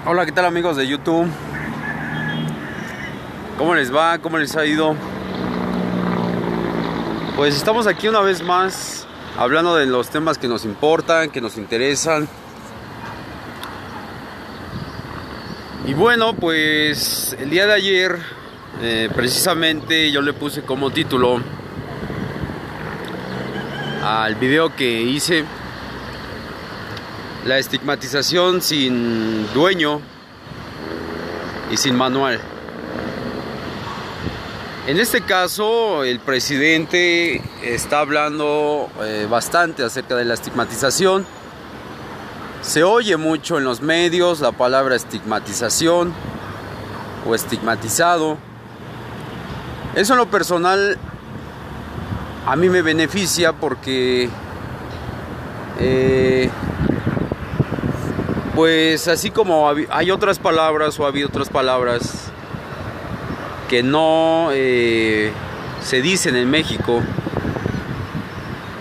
Hola, ¿qué tal amigos de YouTube? ¿Cómo les va? ¿Cómo les ha ido? Pues estamos aquí una vez más hablando de los temas que nos importan, que nos interesan. Y bueno, pues el día de ayer precisamente yo le puse como título al video que hice: la estigmatización sin dueño y sin manual. En este caso, el presidente está hablando bastante acerca de la estigmatización. Se oye mucho en los medios la palabra estigmatización o estigmatizado. Eso en lo personal a mí me beneficia porque pues así como hay otras palabras o ha habido otras palabras que no se dicen en México,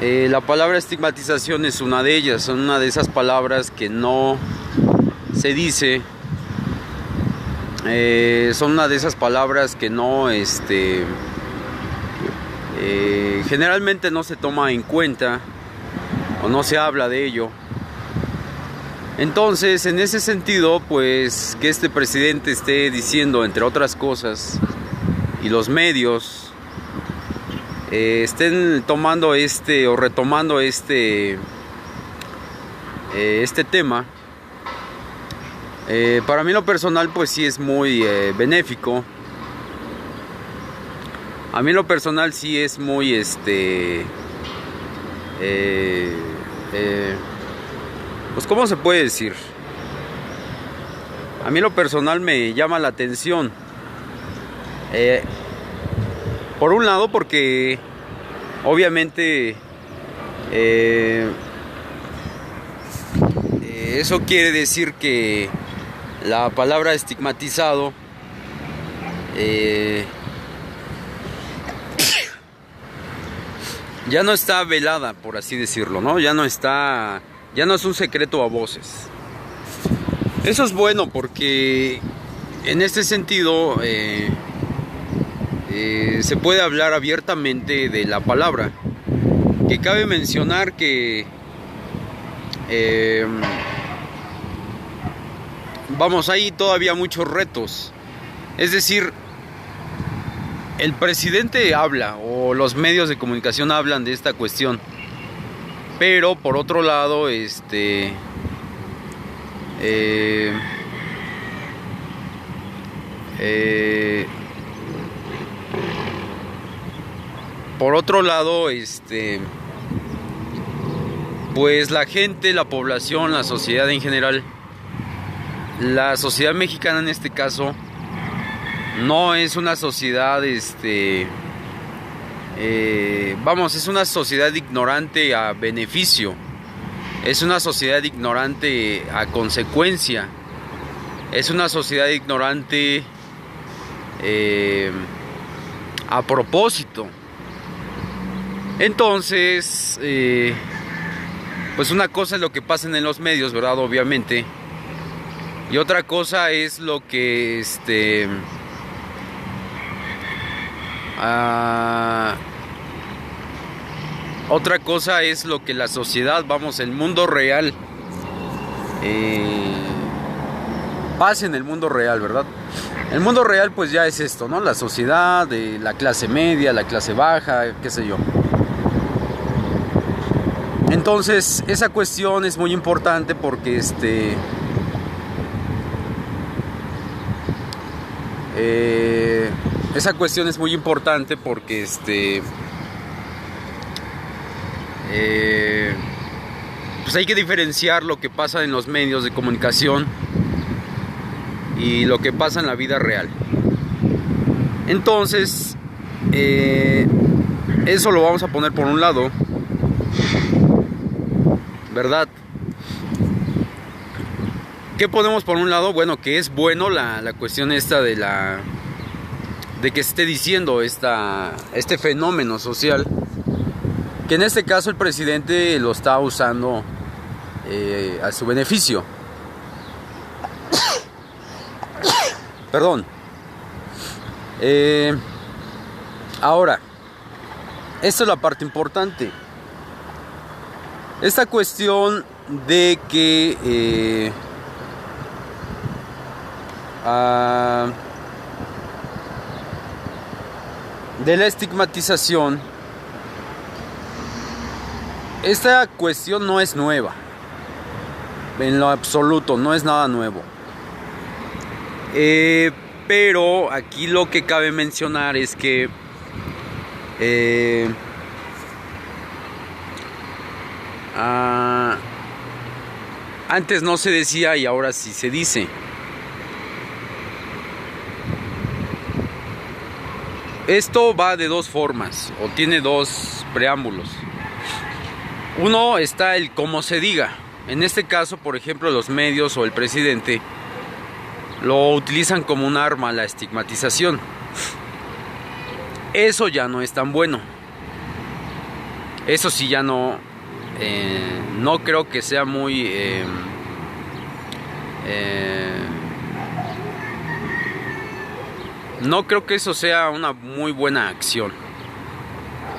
la palabra estigmatización es una de ellas. Son una de esas palabras que no se dice, son una de esas palabras que no generalmente no se toma en cuenta o no se habla de ello. Entonces, en ese sentido, pues que este presidente esté diciendo, entre otras cosas, y los medios estén tomando o retomando este tema, para mí en lo personal pues sí es muy benéfico. A mí en lo personal sí es muy pues ¿cómo se puede decir? A mí en lo personal me llama la atención. Por un lado porque obviamente eso quiere decir que la palabra estigmatizado ya no está velada, por así decirlo, ¿no? Ya no es un secreto a voces. Eso es bueno porque en este sentido se puede hablar abiertamente de la palabra. Que cabe mencionar que hay todavía muchos retos. Es decir, el presidente habla o los medios de comunicación hablan de esta cuestión, pero por otro lado pues la gente, la población, la sociedad en general, la sociedad mexicana en este caso, no es una sociedad, es una sociedad ignorante a beneficio, es una sociedad ignorante a consecuencia, es una sociedad ignorante a propósito. Entonces, pues una cosa es lo que pasa en los medios, ¿verdad? Obviamente. Y otra cosa es lo que otra cosa es lo que la sociedad, el mundo real, pasa en el mundo real, ¿verdad? El mundo real pues ya es esto, ¿no? La sociedad, la clase media, la clase baja, qué sé yo. Entonces, esa cuestión es muy importante porque pues hay que diferenciar lo que pasa en los medios de comunicación y lo que pasa en la vida real. Entonces, eso lo vamos a poner por un lado, ¿verdad? ¿Qué ponemos por un lado? Bueno, que es bueno la cuestión esta de que esté diciendo este fenómeno social, que en este caso el presidente lo está usando a su beneficio. Perdón. Ahora, esta es la parte importante. Esta cuestión de que de la estigmatización, esta cuestión no es nueva, en lo absoluto, no es nada nuevo. Pero aquí lo que cabe mencionar es que antes no se decía y ahora sí se dice. Esto va de dos formas, o tiene dos preámbulos. Uno está el cómo se diga. En este caso, por ejemplo, los medios o el presidente lo utilizan como un arma, la estigmatización. Eso ya no es tan bueno. Eso sí ya no creo que sea muy no creo que eso sea una muy buena acción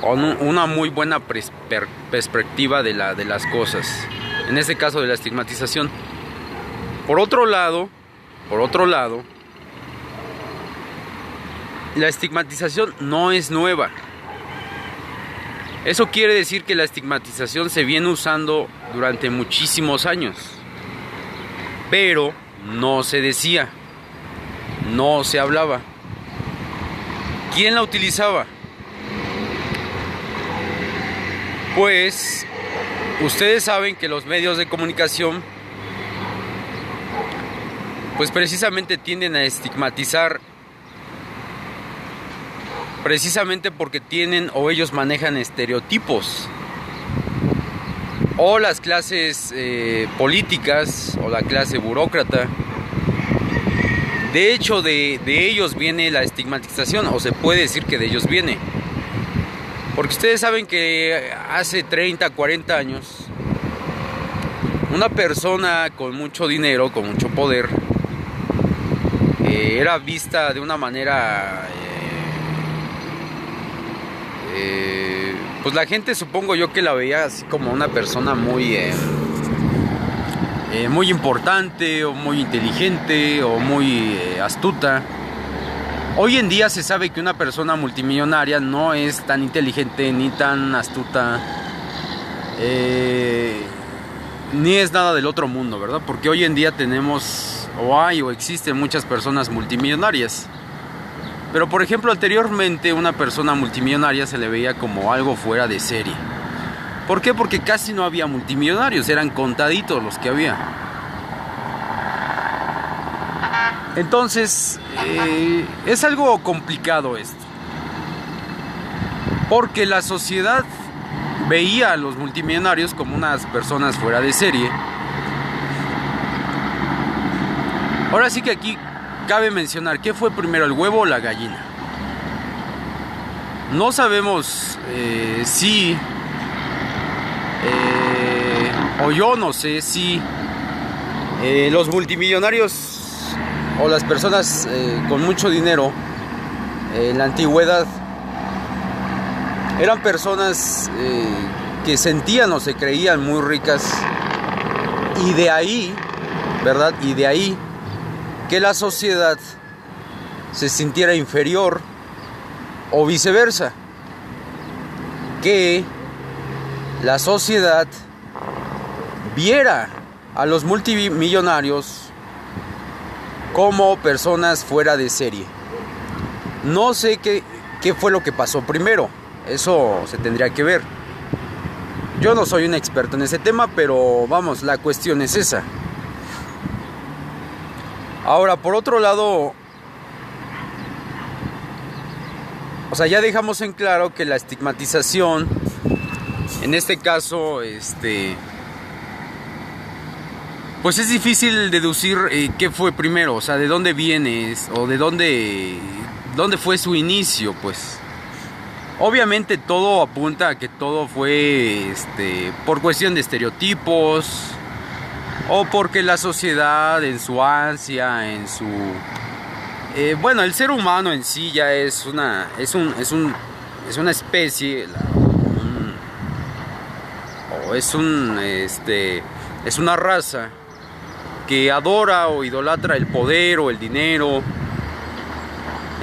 o una muy buena perspectiva de las cosas, en este caso de la estigmatización. Por otro lado, la estigmatización no es nueva. Eso quiere decir que la estigmatización se viene usando durante muchísimos años, pero no se decía, no se hablaba. ¿Quién la utilizaba? Pues ustedes saben que los medios de comunicación pues precisamente tienden a estigmatizar, precisamente porque tienen o ellos manejan estereotipos, o las clases políticas o la clase burócrata. De hecho, de ellos viene la estigmatización, o se puede decir que de ellos viene. Porque ustedes saben que hace 30, 40 años, una persona con mucho dinero, con mucho poder, era vista de una manera... pues la gente, supongo yo, que la veía así como una persona muy importante, o muy inteligente, o muy astuta. Hoy en día se sabe que una persona multimillonaria no es tan inteligente ni tan astuta, ni es nada del otro mundo, ¿verdad? Porque hoy en día tenemos, o hay, o existen muchas personas multimillonarias. Pero por ejemplo, anteriormente una persona multimillonaria se le veía como algo fuera de serie. ¿Por qué? Porque casi no había multimillonarios, eran contaditos los que había. Entonces, es algo complicado esto. Porque la sociedad veía a los multimillonarios como unas personas fuera de serie. Ahora sí que aquí cabe mencionar, ¿qué fue primero, el huevo o la gallina? No sabemos si, o yo no sé si los multimillonarios o las personas con mucho dinero en la antigüedad eran personas que sentían o se creían muy ricas, y de ahí, ¿verdad? Y de ahí que la sociedad se sintiera inferior, o viceversa, que la sociedad viera a los multimillonarios como personas fuera de serie. No sé qué fue lo que pasó primero, eso se tendría que ver. Yo no soy un experto en ese tema, pero vamos, la cuestión es esa. Ahora, por otro lado, o sea, ya dejamos en claro que la estigmatización, en este caso, pues es difícil deducir qué fue primero, o sea, de dónde viene, o de dónde fue su inicio, pues. Obviamente todo apunta a que todo fue por cuestión de estereotipos, o porque la sociedad, en su ansia, en su Bueno, el ser humano en sí ya es una especie, es una raza que adora o idolatra el poder o el dinero.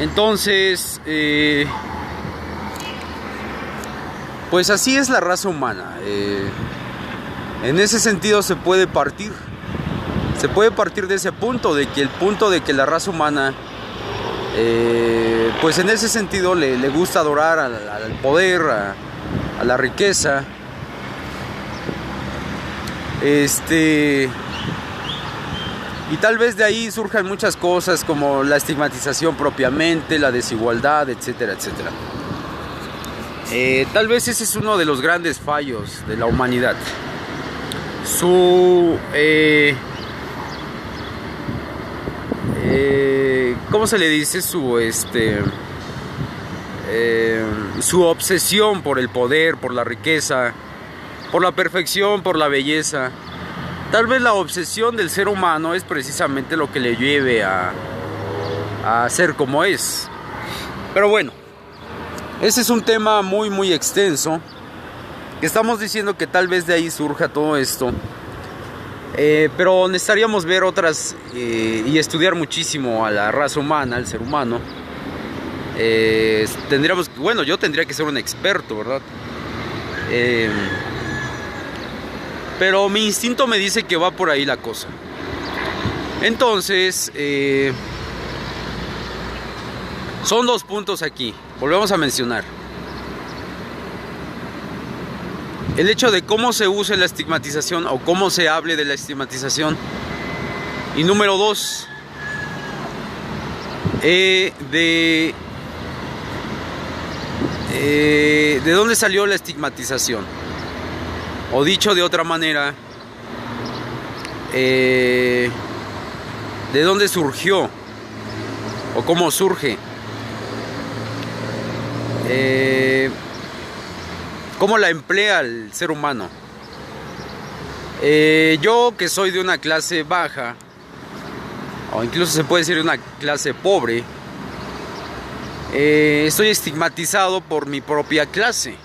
Entonces, pues así es la raza humana. En ese sentido se puede partir de ese punto, de que la raza humana, pues en ese sentido le gusta adorar al poder, a la riqueza. Y tal vez de ahí surjan muchas cosas como la estigmatización propiamente, la desigualdad, etcétera, etcétera. Tal vez ese es uno de los grandes fallos de la humanidad. ¿Cómo se le dice? Su obsesión por el poder, por la riqueza, por la perfección, por la belleza. Tal vez la obsesión del ser humano es precisamente lo que le lleve a ser como es. Pero bueno, ese es un tema muy muy extenso, que estamos diciendo que tal vez de ahí surja todo esto. Pero necesitaríamos ver otras y estudiar muchísimo a la raza humana, al ser humano. Yo tendría que ser un experto, ¿verdad? Pero mi instinto me dice que va por ahí la cosa. Entonces, son dos puntos aquí. Volvemos a mencionar el hecho de cómo se use la estigmatización o cómo se hable de la estigmatización. Y número dos, de dónde salió la estigmatización. O dicho de otra manera, ¿de dónde surgió? ¿O cómo surge? ¿Cómo la emplea el ser humano? Yo, que soy de una clase baja, o incluso se puede decir de una clase pobre, estoy estigmatizado por mi propia clase.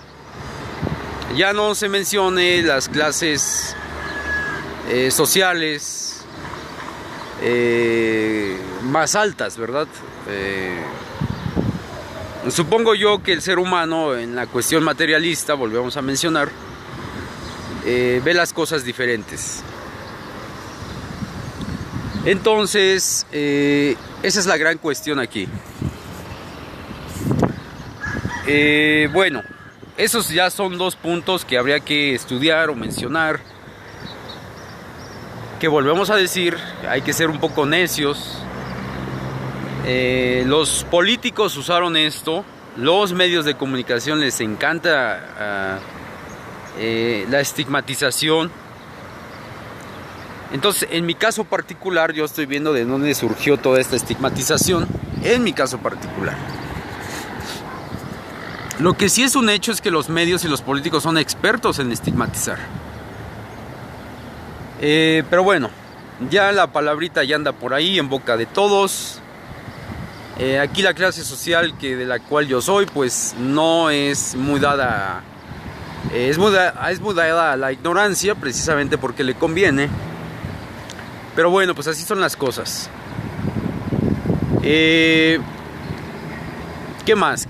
Ya no se mencione las clases sociales más altas, ¿verdad? Supongo yo que el ser humano en la cuestión materialista, volvemos a mencionar, ve las cosas diferentes. Entonces, esa es la gran cuestión aquí. Bueno, esos ya son dos puntos que habría que estudiar o mencionar. Que volvemos a decir, hay que ser un poco necios. Los políticos usaron esto, los medios de comunicación les encanta la estigmatización. Entonces, en mi caso particular, yo estoy viendo de dónde surgió toda esta estigmatización, en mi caso particular. Lo que sí es un hecho es que los medios y los políticos son expertos en estigmatizar. Pero bueno, ya la palabrita ya anda por ahí en boca de todos. Aquí la clase social de la cual yo soy, pues no es muy dada, es muy dada a la ignorancia, precisamente porque le conviene. Pero bueno, pues así son las cosas. ¿Qué más?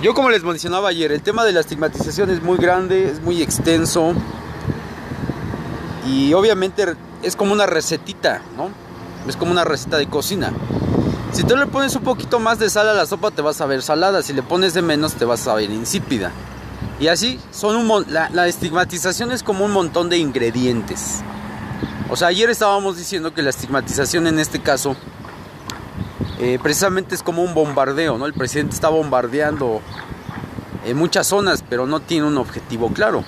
Yo, como les mencionaba ayer, el tema de la estigmatización es muy grande, es muy extenso. Y obviamente es como una recetita, ¿no? Es como una receta de cocina. Si tú le pones un poquito más de sal a la sopa, te vas a ver salada. Si le pones de menos, te vas a ver insípida. Y así, la estigmatización es como un montón de ingredientes. O sea, ayer estábamos diciendo que la estigmatización en este caso precisamente es como un bombardeo, ¿no? El presidente está bombardeando en muchas zonas, pero no tiene un objetivo claro.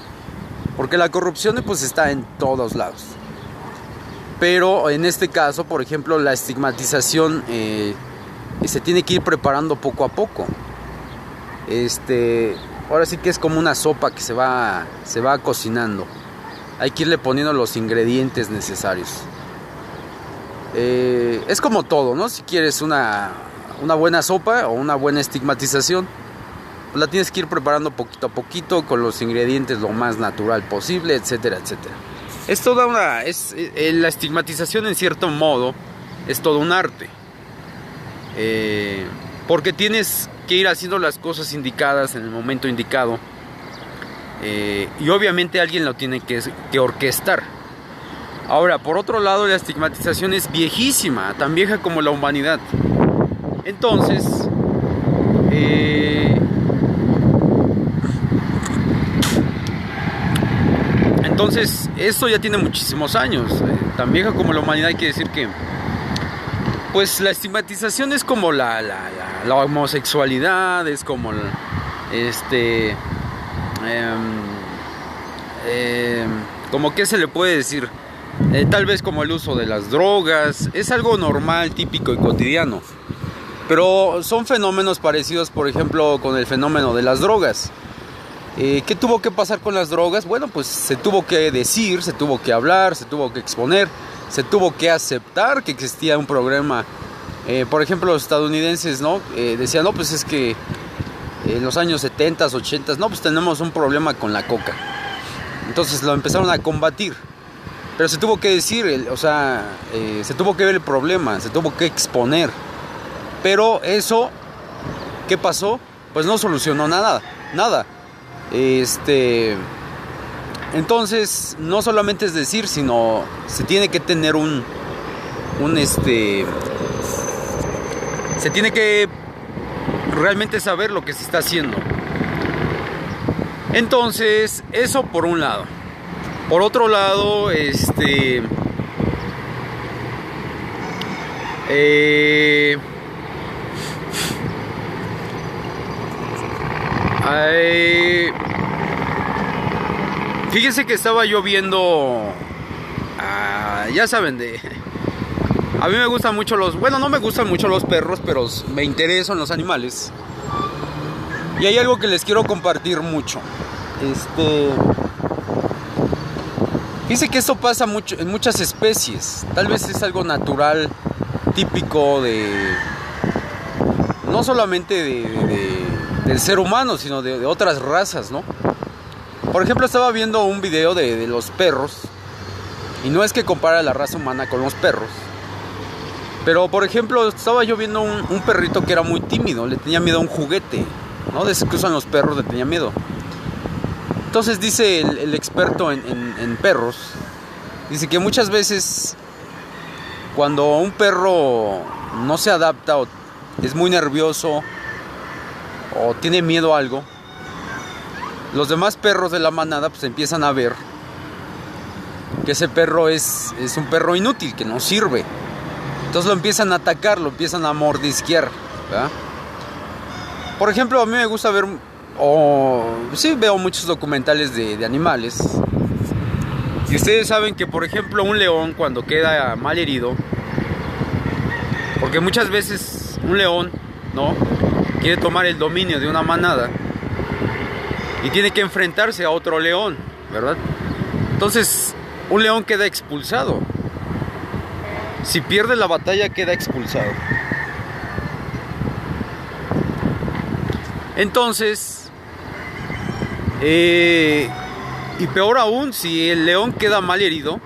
Porque la corrupción pues está en todos lados. Pero en este caso, por ejemplo, la estigmatización se tiene que ir preparando poco a poco. Ahora sí que es como una sopa que se va cocinando. Hay que irle poniendo los ingredientes necesarios. Es como todo, ¿no? Si quieres una buena sopa o una buena estigmatización, pues la tienes que ir preparando poquito a poquito con los ingredientes lo más natural posible, etcétera, etcétera. Es toda la estigmatización, en cierto modo, es todo un arte. Porque tienes que ir haciendo las cosas indicadas en el momento indicado. Y obviamente alguien lo tiene que orquestar. Ahora, por otro lado, la estigmatización es viejísima, tan vieja como la humanidad. Entonces, esto ya tiene muchísimos años. Tan vieja como la humanidad, hay que decir que pues la estigmatización es como la homosexualidad, es como como qué se le puede decir, tal vez como el uso de las drogas. Es algo normal, típico y cotidiano, pero son fenómenos parecidos, por ejemplo, con el fenómeno de las drogas. ¿Qué tuvo que pasar con las drogas? Bueno, pues se tuvo que decir, se tuvo que hablar, se tuvo que exponer, se tuvo que aceptar que existía un problema. Por ejemplo, los estadounidenses, ¿no? Decían, no, pues es que en los años 70, 80, no, pues tenemos un problema con la coca. Entonces lo empezaron a combatir. Pero se tuvo que decir, se tuvo que ver el problema, se tuvo que exponer. Pero eso, ¿qué pasó? Pues no solucionó nada. Entonces, no solamente es decir, sino se tiene que tener se tiene que realmente saber lo que se está haciendo. Entonces, eso por un lado. Por otro lado, fíjense que estaba yo viendo, ya saben, a mí me gustan mucho no me gustan mucho los perros, pero me interesan los animales. Y hay algo que les quiero compartir mucho. Fíjense que esto pasa mucho en muchas especies. Tal vez es algo natural, típico no solamente del ser humano, sino de otras razas, ¿no? Por ejemplo, estaba viendo un video de los perros. Y no es que compare la raza humana con los perros, pero por ejemplo, estaba yo viendo un perrito que era muy tímido. Le tenía miedo a un juguete, ¿no? De esos que usan los perros, le tenía miedo. Entonces dice el experto en perros, dice que muchas veces cuando un perro no se adapta o es muy nervioso o tiene miedo a algo, los demás perros de la manada pues empiezan a ver que ese perro es un perro inútil, que no sirve. Entonces lo empiezan a atacar, lo empiezan a mordisquear, ¿verdad? Por ejemplo, a mí me gusta ver, sí veo muchos documentales de animales. Y ustedes saben que, por ejemplo, un león cuando queda mal herido, porque muchas veces un león, ¿no?, quiere tomar el dominio de una manada y tiene que enfrentarse a otro león, ¿verdad? Entonces, un león queda expulsado. Si pierde la batalla, queda expulsado. Entonces, y peor aún, si el león queda mal herido,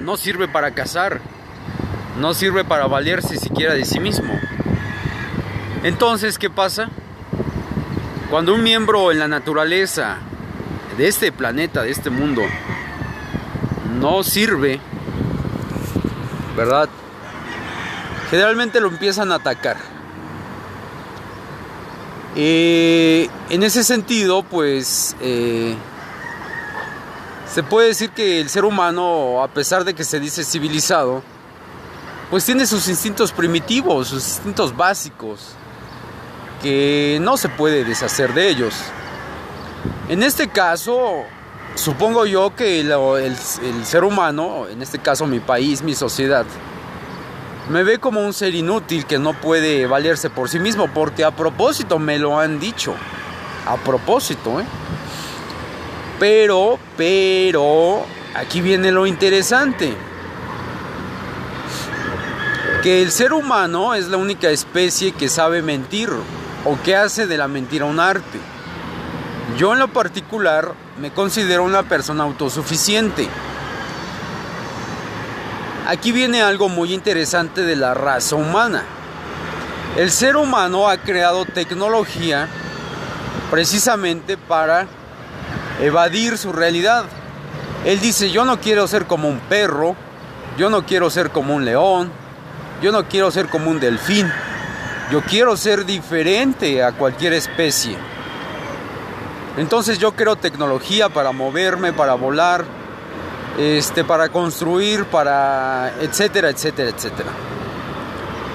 no sirve para cazar, no sirve para valerse siquiera de sí mismo. Entonces, ¿qué pasa? Cuando un miembro en la naturaleza de este planeta, de este mundo, no sirve, ¿verdad? Generalmente lo empiezan a atacar. En ese sentido, pues, se puede decir que el ser humano, a pesar de que se dice civilizado, pues tiene sus instintos primitivos, sus instintos básicos, que no se puede deshacer de ellos. En este caso, supongo yo que el ser humano, en este caso mi país, mi sociedad, me ve como un ser inútil que no puede valerse por sí mismo, porque a propósito me lo han dicho. A propósito, Pero, aquí viene lo interesante. que el ser humano es la única especie que sabe mentir o que hace de la mentira un arte. Yo en lo particular me considero una persona autosuficiente. Aquí viene algo muy interesante de la raza humana. El ser humano ha creado tecnología precisamente para evadir su realidad. Él dice, yo no quiero ser como un perro, yo no quiero ser como un león, yo no quiero ser como un delfín, yo quiero ser diferente a cualquier especie. Entonces yo creo tecnología para moverme, para volar, para construir, para etcétera, etcétera, etcétera.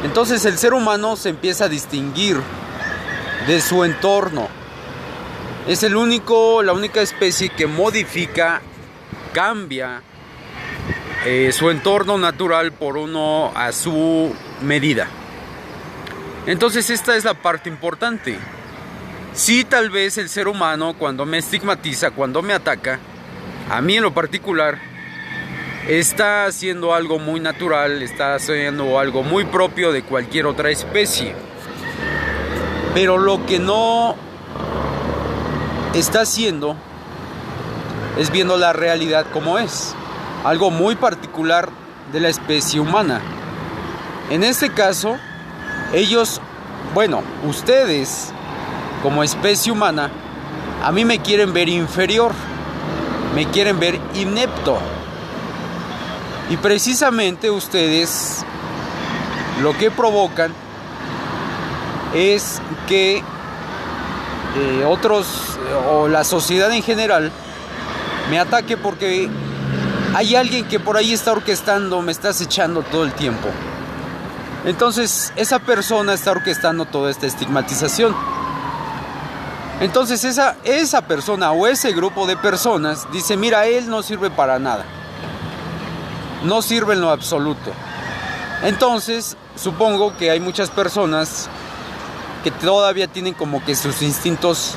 Entonces el ser humano se empieza a distinguir de su entorno. Es la única especie que modifica, cambia su entorno natural por uno a su medida. Entonces esta es la parte importante. Sí, tal vez el ser humano cuando me estigmatiza, cuando me ataca, a mí en lo particular, está haciendo algo muy natural, está haciendo algo muy propio de cualquier otra especie. Pero lo que no está haciendo es viendo la realidad como es, algo muy particular de la especie humana. En este caso, ustedes como especie humana, a mí me quieren ver inferior, me quieren ver inepto. Y precisamente ustedes lo que provocan es que otros o la sociedad en general me ataque porque hay alguien que por ahí está orquestando, me está acechando todo el tiempo. Entonces esa persona está orquestando toda esta estigmatización. Entonces esa persona o ese grupo de personas dice, mira, él no sirve para nada, no sirve en lo absoluto. Entonces supongo que hay muchas personas que todavía tienen como que sus instintos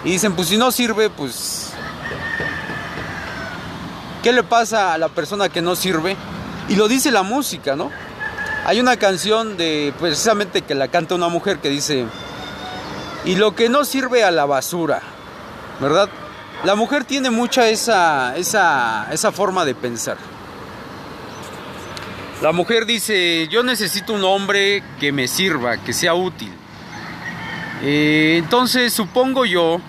y dicen, pues si no sirve, pues ¿qué le pasa a la persona que no sirve? Y lo dice la música, ¿no? Hay una canción precisamente que la canta una mujer que dice, y lo que no sirve a la basura, ¿verdad? La mujer tiene mucha esa forma de pensar. La mujer dice, yo necesito un hombre que me sirva, que sea útil. Entonces supongo yo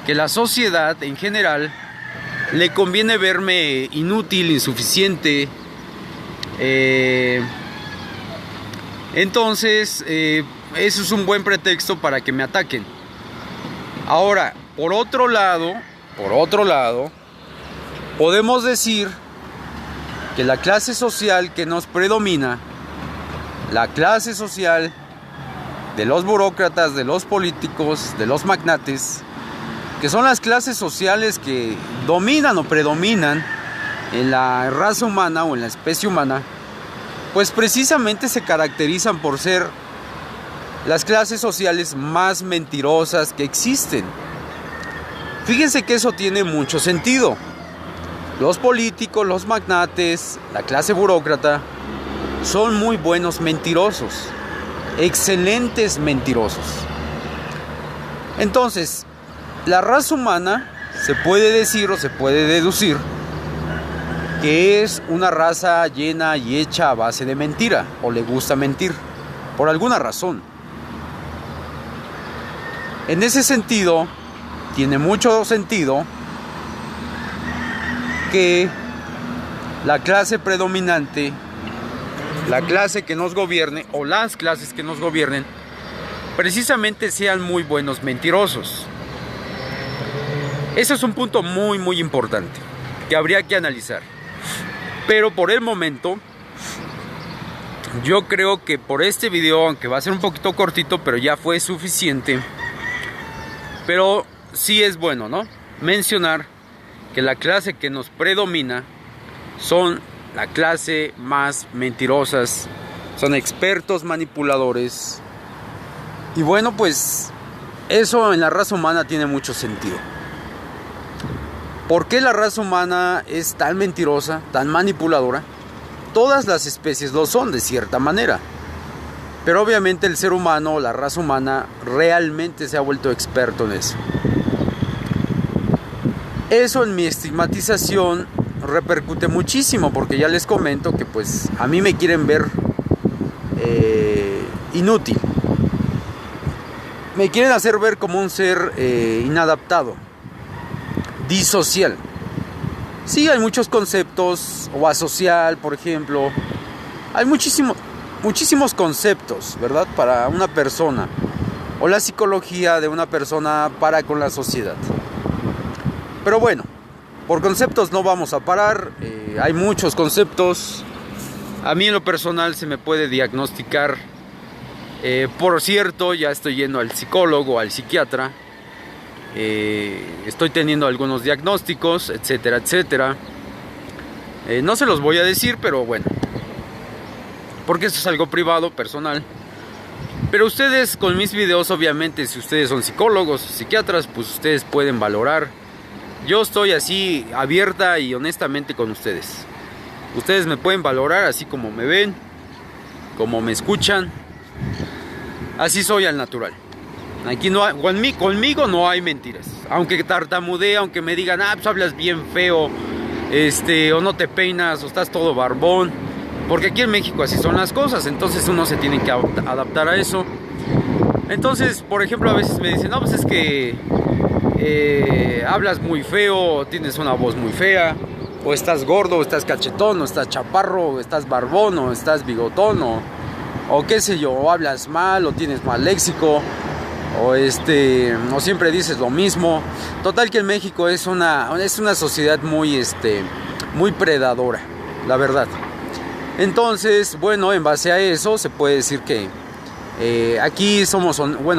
que la sociedad en general le conviene verme inútil, insuficiente. Entonces eso es un buen pretexto para que me ataquen. Ahora, por otro lado, podemos decir que la clase social que nos predomina, la clase social de los burócratas, de los políticos, de los magnates, que son las clases sociales que dominan o predominan en la raza humana o en la especie humana, pues precisamente se caracterizan por ser las clases sociales más mentirosas que existen. Fíjense que eso tiene mucho sentido. Los políticos, los magnates, la clase burócrata son muy buenos mentirosos, excelentes mentirosos. Entonces, la raza humana se puede decir o se puede deducir que es una raza llena y hecha a base de mentira, o le gusta mentir, por alguna razón. En ese sentido, tiene mucho sentido que la clase predominante, la clase que nos gobierne, o las clases que nos gobiernen, precisamente sean muy buenos mentirosos. Ese es un punto muy, muy importante que habría que analizar. Pero por el momento, yo creo que por este video, aunque va a ser un poquito cortito, pero ya fue suficiente. Pero sí es bueno, ¿no?, mencionar que la clase que nos predomina son la clase más mentirosas, son expertos manipuladores. Y bueno, pues eso en la raza humana tiene mucho sentido. ¿Por qué la raza humana es tan mentirosa, tan manipuladora? Todas las especies lo son de cierta manera. Pero obviamente el ser humano, la raza humana, realmente se ha vuelto experto en eso. Eso en mi estigmatización repercute muchísimo, porque ya les comento que pues a mí me quieren ver inútil. Me quieren hacer ver como un ser inadaptado, disocial. Sí, hay muchos conceptos, o asocial, por ejemplo. Hay muchísimos conceptos, ¿verdad? Para una persona, o la psicología de una persona para con la sociedad. Pero bueno, por conceptos no vamos a parar. Hay muchos conceptos. A mí en lo personal se me puede diagnosticar. Por cierto, ya estoy yendo al psicólogo, al psiquiatra. Estoy teniendo algunos diagnósticos, etcétera, etcétera. No se los voy a decir, pero bueno, porque esto es algo privado, personal. Pero ustedes con mis videos, obviamente, si ustedes son psicólogos, psiquiatras, pues ustedes pueden valorar. Yo estoy así abierta y honestamente con ustedes. Ustedes me pueden valorar así como me ven, como me escuchan. Así soy al natural. Aquí no hay, conmigo no hay mentiras. Aunque tartamudee, aunque me digan, pues hablas bien feo, o no te peinas, o estás todo barbón. Porque aquí en México así son las cosas. Entonces uno se tiene que adaptar a eso. Entonces, por ejemplo, a veces me dicen, no, pues es que hablas muy feo, tienes una voz muy fea, o estás gordo, o estás cachetón, o estás chaparro, o estás barbón, o estás bigotón, o qué sé yo, o hablas mal, o tienes mal léxico, o siempre dices lo mismo. Total que en México es una sociedad muy predadora, la verdad. Entonces, bueno, en base a eso se puede decir que aquí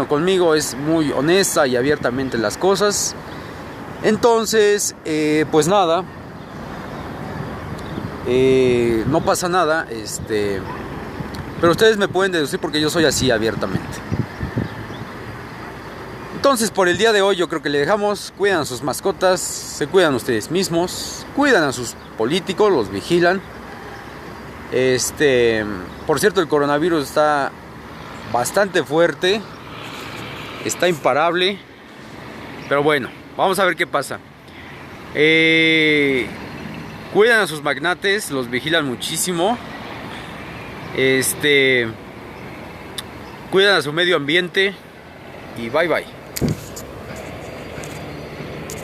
conmigo es muy honesta y abiertamente las cosas. Entonces, pues nada, no pasa nada, pero ustedes me pueden deducir porque yo soy así abiertamente. Entonces, por el día de hoy yo creo que le dejamos. Cuidan a sus mascotas, se cuidan ustedes mismos, cuidan a sus políticos, los vigilan. Por cierto, el coronavirus está bastante fuerte, está imparable, pero bueno, vamos a ver qué pasa. Cuidan a sus magnates, los vigilan muchísimo. Cuidan a su medio ambiente y bye bye.